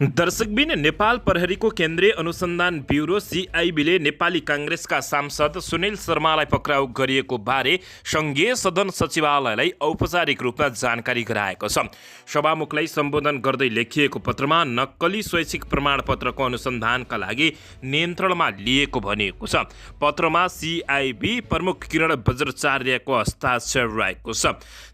दर्शकबिन नेपाल प्रहरीको केन्द्रीय अनुसन्धान ब्युरो सिआइबीले नेपाली काङ्ग्रेसका सांसद सुनिल शर्मालाई पक्राउ गरिएको बारे सङ्घीय सदन सचिवालयलाई औपचारिक रूपमा जानकारी गराएको छ। सभामुखलाई सम्बोधन गर्दै लेखिएको पत्रमा नक्कली शैक्षिक प्रमाणपत्रको अनुसन्धानका लागि नियन्त्रणमा लिएको भनिएको छ। पत्रमा सिआइबी प्रमुख किरण बज्राचार्यको हस्ताक्षर रहेको छ।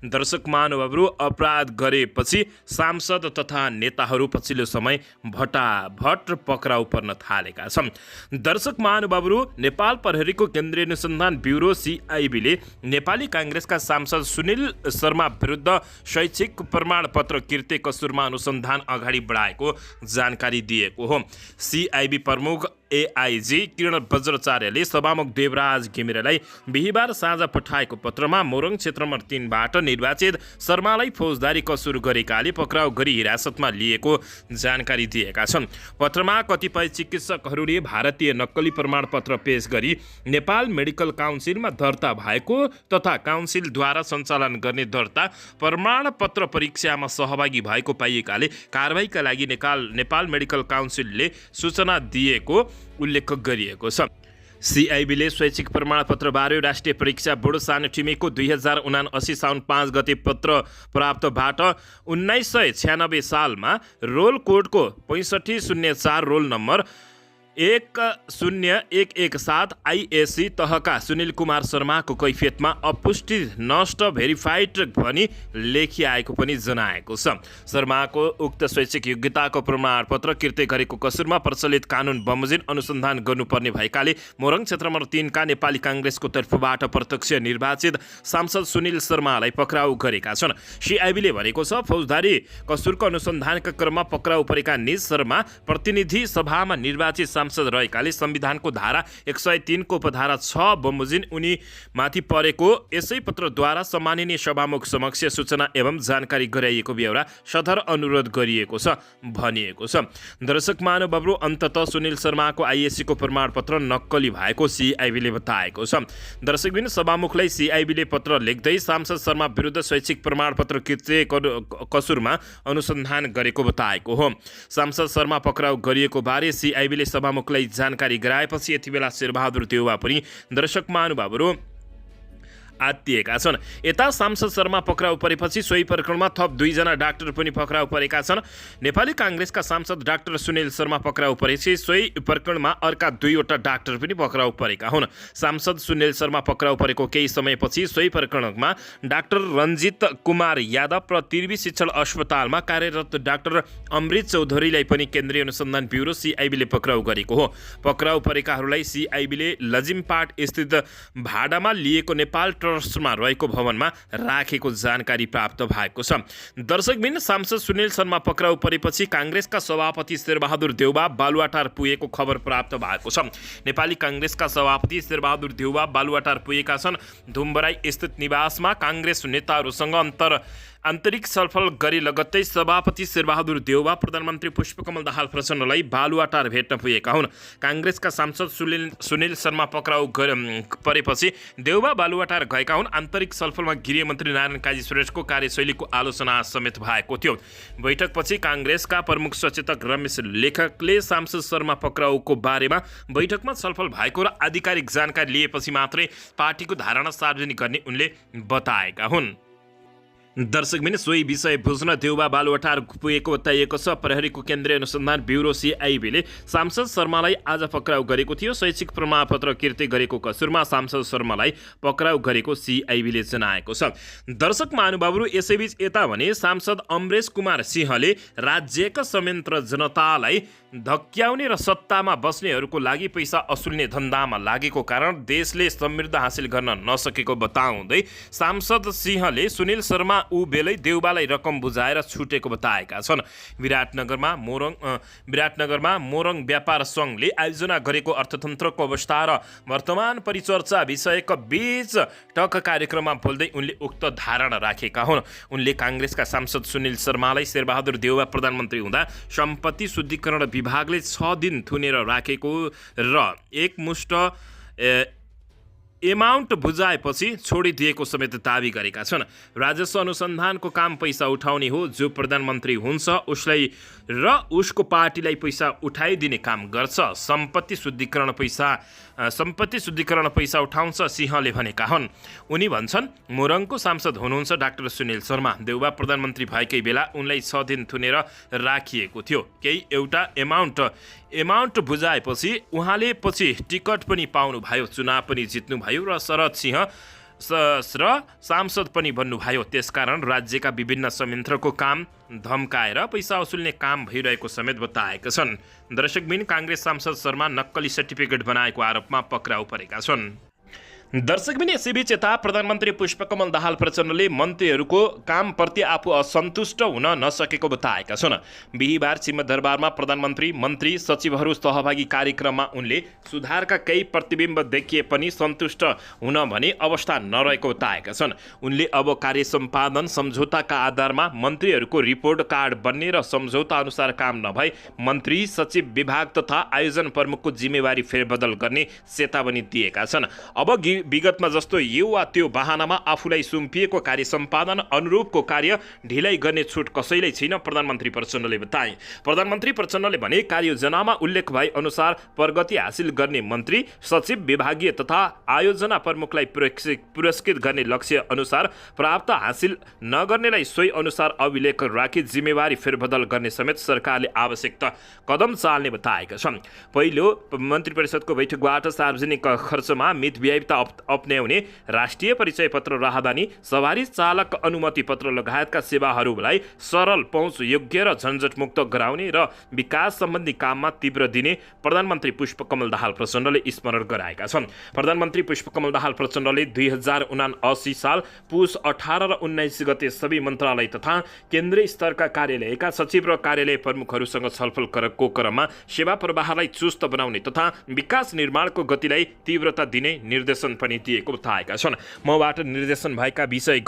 दर्शक महानुभावहरू, अपराध गरेपछि सांसद तथा नेताहरू पछिल्लो समय भटाभट पक्राउ पर्न थालेका छन्। दर्शक महानुभावहरू, नेपाल प्रहरीको केन्द्रीय अनुसन्धान ब्युरो सिआइबीले नेपाली काङ्ग्रेसका सांसद सुनिल शर्मा विरुद्ध शैक्षिक प्रमाणपत्र किर्ते कसुरमा अनुसन्धान अगाडि बढाएको जानकारी दिएको हो। सिआइबी प्रमुख एआइजी किरण बज्राचार्यले सभामुख देवराज घिमिरेलाई बिहिबार साँझ पठाएको पत्रमा मोरङ क्षेत्र नम्बर 3 बाट निर्वाचित शर्मालाई फौजदारी कसुर गरेकाले पक्राउ गरी हिरासतमा लिएको जानकारी दिएका छन्। पत्रमा कतिपय चिकित्सकहरूले भारतीय नक्कली प्रमाणपत्र पेश गरी नेपाल मेडिकल काउन्सिलमा दर्ता भएको तथा काउन्सिलद्वारा सञ्चालन गर्ने दर्ता प्रमाणपत्र परीक्षामा सहभागी भएको पाइएकाले कारबाहीका लागि नेपाल मेडिकल काउन्सिलले सूचना दिएको उल्लेख गरिएको छ। सिआइबीले शैक्षिक प्रमाणपत्रबारे राष्ट्रिय परीक्षा बोर्ड सानोटिमेको 2079 साउन 5 गते पत्र प्राप्तबाट 1996 सालमा रोल कोडको 6504 रोल नम्बर 10117 आइएसी तहका सुनिल कुमार शर्माको कैफियतमा अपुष्टि नष्ट भेरिफाइड भनी लेखिआएको पनि जनाएको छ। शर्माको उक्त शैक्षिक योग्यताको प्रमाणपत्र किर्ते गरेको कसुरमा प्रचलित कानुन बमोजिम अनुसन्धान गर्नुपर्ने भएकाले मोरङ क्षेत्र नम्बर 3 का नेपाली काङ्ग्रेसको तर्फबाट प्रत्यक्ष निर्वाचित सांसद सुनिल शर्मालाई पक्राउ गरेका छन्। सिआइबीले भनेको छ, फौजदारी कसुरको अनुसन्धानका क्रममा पक्राउ परेका निज शर्मा प्रतिनिधि सभामा निर्वाचित सांसद रहेकाले संविधानको धारा 103 को उपधारा 6 बमोजिम उनी माथि परेको यसै पत्रद्वारा सम्माननीय सभामुख समक्ष सूचना एवं जानकारी गराइएको बेहोरा सदर अनुरोध गरिएको छ भनिएको छ। दर्शक महानुभावहरू, अन्ततः सुनिल शर्माको आइएसीको प्रमाणपत्र नक्कली भएको सिआइबीले बताएको छ। दर्शकबिन, सभामुखलाई सिआइबीले पत्र लेख्दै सांसद शर्मा विरुद्ध शैक्षिक प्रमाणपत्र किर्ते कसुरमा अनुसन्धान गरेको बताएको हो। सांसद शर्मा पक्राउ गरिएको बारे सिआइबीले सभामुखलाई जानकारी गराएपछि यति बेला शेरबहादुर देउवा पनि दर्शक महानुभावहरू आत्तिएका छन्। यता सांसद शर्मा पक्राउ परेपछि सोही प्रकरणमा थप 2 जना डाक्टर पनि पक्राउ परेका छन्। नेपाली काङ्ग्रेसका सांसद डाक्टर सुनिल शर्मा पक्राउ परेपछि सोही प्रकरणमा अर्का 2 वटा डाक्टर पनि पक्राउ परेका हुन्। सांसद सुनिल शर्मा पक्राउ परेको केही समयपछि सोही प्रकरणमा डाक्टर रञ्जित कुमार यादव र तिर्वी शिक्षण अस्पतालमा कार्यरत डाक्टर अमृत चौधरीलाई पनि केन्द्रीय अनुसन्धान ब्युरो सिआइबीले पक्राउ गरेको हो। पक्राउ परेकाहरूलाई सिआइबीले लजिमपाट स्थित भाडामा लिएको नेपाल ट्रस्टमा रहेको भवनमा राखेको जानकारी प्राप्त भएको छ। दर्शकबिन, सांसद सुनिल शर्मा पक्राउ परेपछि काङ्ग्रेसका सभापति शेरबहादुर देउवा बालुवाटार पुगेको खबर प्राप्त भएको छ। नेपाली काङ्ग्रेसका सभापति शेरबहादुर देउवा बालुवाटार पुगेका छन्। धुम्बराई स्थित निवासमा काङ्ग्रेस नेताहरूसँग आन्तरिक छलफल गरी लगत्तै सभापति शेरबहादुर देउवा प्रधानमन्त्री पुष्पकमल दाहाल प्रचण्डलाई बालुवाटार भेट्न पुगेका हुन्। काङ्ग्रेसका सांसद सुनिल शर्मा पक्राउ परेपछि देउवा बालुवाटार गएका हुन्। आन्तरिक छलफलमा गृहमन्त्री नारायण काजी श्रेष्ठको कार्यशैलीको आलोचना समेत भएको थियो। बैठकपछि काङ्ग्रेसका प्रमुख सचेतक रमेश लेखकले सांसद शर्मा पक्राउको बारेमा बैठकमा छलफल भएको र आधिकारिक जानकारी लिएपछि मात्रै पार्टीको धारणा सार्वजनिक गर्ने उनले बताएका हुन्। दर्शकबिन, सोही विषय बुझ्न देउवा बालुवाटार पुगेको बताइएको छ। प्रहरीको केन्द्रीय अनुसन्धान ब्युरो सिआइबीले सांसद शर्मालाई आज पक्राउ गरेको थियो। शैक्षिक प्रमाणपत्र किर्ते गरेको कसुरमा सांसद शर्मालाई पक्राउ गरेको सिआइबीले जनाएको छ। दर्शक महानुभावहरू, यसैबीच यता भने सांसद अमरेश कुमार सिंहले राज्यका संयन्त्र जनतालाई धक्याउने र सत्तामा बस्नेहरूको लागि पैसा असुल्ने धन्दामा लागेको कारण देशले समृद्ध हासिल गर्न नसकेको बताउँदै सांसद सिंहले सुनिल शर्मा बेलै देउबालाई रकम बुझाएर छुटेको बताएका छन्। विराटनगरमा मोरङ व्यापार सङ्घले आयोजना गरेको अर्थतन्त्रको अवस्था र वर्तमान परिचर्चा विषयक बीच टक कार्यक्रममा बोल्दै उनले उक्त धारणा राखेका हुन्। उनले काङ्ग्रेसका सांसद सुनिल शर्मालाई शेरबहादुर देउवा प्रधानमन्त्री हुँदा सम्पत्ति शुद्धिकरण विभागले 6 दिन थुनेर राखेको र एकमुष्ट एमाउन्ट बुझाएपछि छोडिदिएको समेत दावी गरेका छन्। राजस्व अनुसन्धानको काम पैसा उठाउने हो, जो प्रधानमन्त्री हुन्छ उसलाई र उसको पार्टीलाई पैसा उठाइदिने काम गर्छ। सम्पत्ति शुद्धिकरण पैसा उठाउँछ, सिंहले भनेका हुन्। उनी भन्छन्, मोरङको सांसद हुनुहुन्छ डाक्टर सुनिल शर्मा। देउबा प्रधानमन्त्री भएकै बेला उनलाई 6 दिन थुनेर राखिएको थियो। केही एउटा एमाउन्ट बुझाएपछि उहाँले पछि टिकट पनि पाउनुभयो, चुनाव पनि जित्नुभयो र शरद सिंह र सांसद पनि बन्नुभयो। त्यसकारण राज्यका विभिन्न संयन्त्रको काम धम्काएर पैसा वसुल्ने काम भइरहेको समेत बताएका छन्। दर्शकबिन, काङ्ग्रेस सांसद शर्मा नक्कली सर्टिफिकेट बनाएको आरोपमा पक्राउ परेका छन्। दर्शकबिन, यसैबीच यता प्रधानमन्त्री पुष्पकमल दाहाल प्रचण्डले मन्त्रीहरूको कामप्रति आफू असन्तुष्ट हुन नसकेको बताएका छन्। बिहिबार सिंहदरबारमा प्रधानमन्त्री, मन्त्री, सचिवहरू सहभागी कार्यक्रममा उनले सुधारका केही प्रतिबिम्ब देखिए पनि सन्तुष्ट हुन भने अवस्था नरहेको बताएका छन्। उनले अब कार्य सम्पादन सम्झौताका आधारमा मन्त्रीहरूको रिपोर्ट कार्ड बन्ने र सम्झौता अनुसार काम नभए मन्त्री, सचिव, विभाग तथा आयोजन प्रमुखको जिम्मेवारी फेरबदल गर्ने चेतावनी दिएका छन्। अब विगतमा जस्तो यो वा त्यो बहानामा आफूलाई सुम्पिएको कार्य सम्पादन अनुरूपको कार्य ढिलाइ गर्ने छुट कसैलाई छैन, प्रधानमन्त्री प्रचण्डले बताए। प्रधानमन्त्री प्रचण्डले भने, कार्ययोजनामा उल्लेख भए अनुसार प्रगति हासिल गर्ने मन्त्री, सचिव, विभागीय तथा आयोजना प्रमुखलाई पुरस्कृत गर्ने लक्ष्य अनुसार प्राप्त हासिल नगर्नेलाई सोही अनुसार अभिलेख राखी जिम्मेवारी फेरबदल गर्ने समेत सरकारले आवश्यक कदम चाल्ने बताएका छन्। पहिलो मन्त्री परिषदको बैठकबाट सार्वजनिक खर्चमा मितव्ययिता अपनाउने, राष्ट्रिय परिचय पत्र, राहदानी, सवारी चालक अनुमति पत्र लगायतका सेवाहरूलाई सरल, पहुँच योग्य र झन्झटमुक्त गराउने र विकास सम्बन्धी काममा तीव्र दिने प्रधानमन्त्री पुष्पकमल दाहाल प्रचण्डले स्मरण गराएका छन्। प्रधानमन्त्री पुष्पकमल दाहाल प्रचण्डले 2079 साल पुस 18 र 19 गते सबै मन्त्रालय तथा केन्द्रीय स्तरका कार्यालयका सचिव र कार्यालय प्रमुखहरूसँग छलफल गरेको क्रममा सेवा प्रवाहलाई चुस्त बनाउने तथा विकास निर्माणको गतिलाई तीव्रता दिने निर्देशन पनि दिएको बताएका छन्। मबाट निर्देशन भएका विषय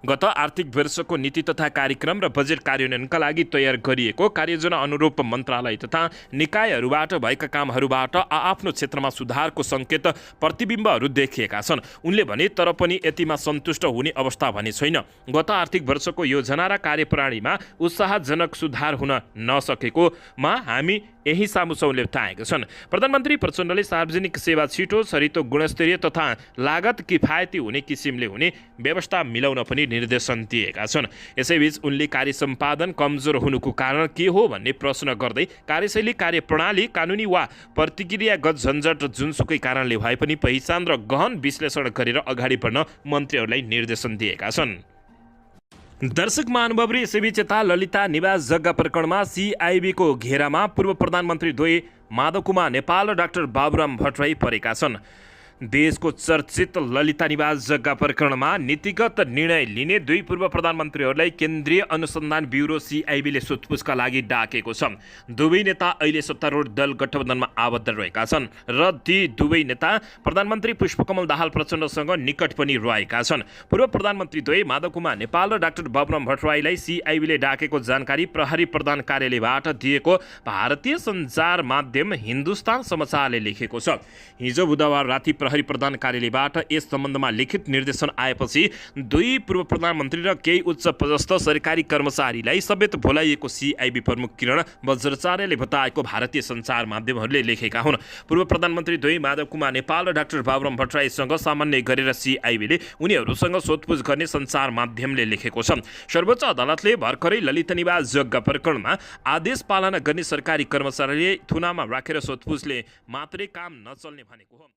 गत आर्थिक वर्षको नीति तथा कार्यक्रम र बजेट कार्यान्वयनका लागि तयार गरिएको कार्ययोजना अनुरूप मन्त्रालय तथा निकायहरूबाट भएका कामहरूबाट आफ्नो क्षेत्रमा सुधारको सङ्केत प्रतिबिम्बहरू देखिएका छन्। उनले भने, तर पनि यतिमा सन्तुष्ट हुने अवस्था भने छैन। गत आर्थिक वर्षको योजना र कार्यप्रणालीमा उत्साहजनक सुधार हुन नसकेकोमा हामी यही सामु छौँले बताएका छन्। प्रधानमन्त्री प्रचण्डले सार्वजनिक सेवा छिटो, छरितो, गुणस्तरीय तथा लागत किफायती हुने किसिमले हुने व्यवस्था मिलाउन पनि निर्देशन दिएका छन्। यसैबीच उनले कार्य सम्पादन कमजोर हुनुको कारण के हो भन्ने प्रश्न गर्दै कार्यशैली, कार्यप्रणाली, कानुनी वा प्रतिक्रियागत झन्झट जुनसुकै कारणले भए पनि पहिचान र गहन विश्लेषण गरेर अगाडि बढ्न मन्त्रीहरूलाई निर्देशन दिएका छन्। दर्शक महानुभावहरू, यसैबीच यता ललिता निवास जग्गा प्रकरणमा CIBको घेरामा पूर्व प्रधानमन्त्री द्वय माधव कुमार नेपाल र डाक्टर बाबुराम भट्टराई परेका छन्। देशको चर्चित ललिता निवास जग्गा प्रकरणमा नीतिगत निर्णय लिने दुई पूर्व प्रधानमन्त्रीहरूलाई केन्द्रीय अनुसन्धान ब्युरो CIBले सोधपुछका लागि डाकेको छ। दुवै नेता अहिले सत्तारूढ दल गठबन्धनमा आबद्ध रहेका छन् र ती दुवै नेता प्रधानमन्त्री पुष्पकमल दाहाल प्रचण्डसँग निकट पनि रहेका छन्। पूर्व प्रधानमन्त्री द्वय माधव कुमार नेपाल र डाक्टर बाबुराम भट्टराईलाई CIBले डाकेको जानकारी प्रहरी प्रधान कार्यालयबाट दिएको भारतीय सञ्चार माध्यम हिन्दुस्तान समाचारले लेखेको छ। हिजो बुधबार राति प्रहरी प्रधान कार्यालयबाट यस सम्बन्धमा लिखित निर्देशन आएपछि दुई पूर्व प्रधानमन्त्री र केही उच्च पदस्थ सरकारी कर्मचारीलाई समेत बोलाइएको CIB प्रमुख किरण बज्राचार्यले बताएको भारतीय सञ्चार माध्यमहरूले लेखेका हुन्। पूर्व प्रधानमन्त्री द्वय माधव कुमार नेपाल र डाक्टर बाबुराम भट्टराईसँग सामान्य गरेर CIBले उनीहरूसँग सोधपुछ गर्ने सञ्चार माध्यमले लेखेको छ। सर्वोच्च अदालतले भर्खरै ललित निवास जग्गा प्रकरणमा आदेश पालना गर्ने सरकारी कर्मचारीले थुनामा राखेर सोधपुछले मात्रै काम नचल्ने भनेको हो।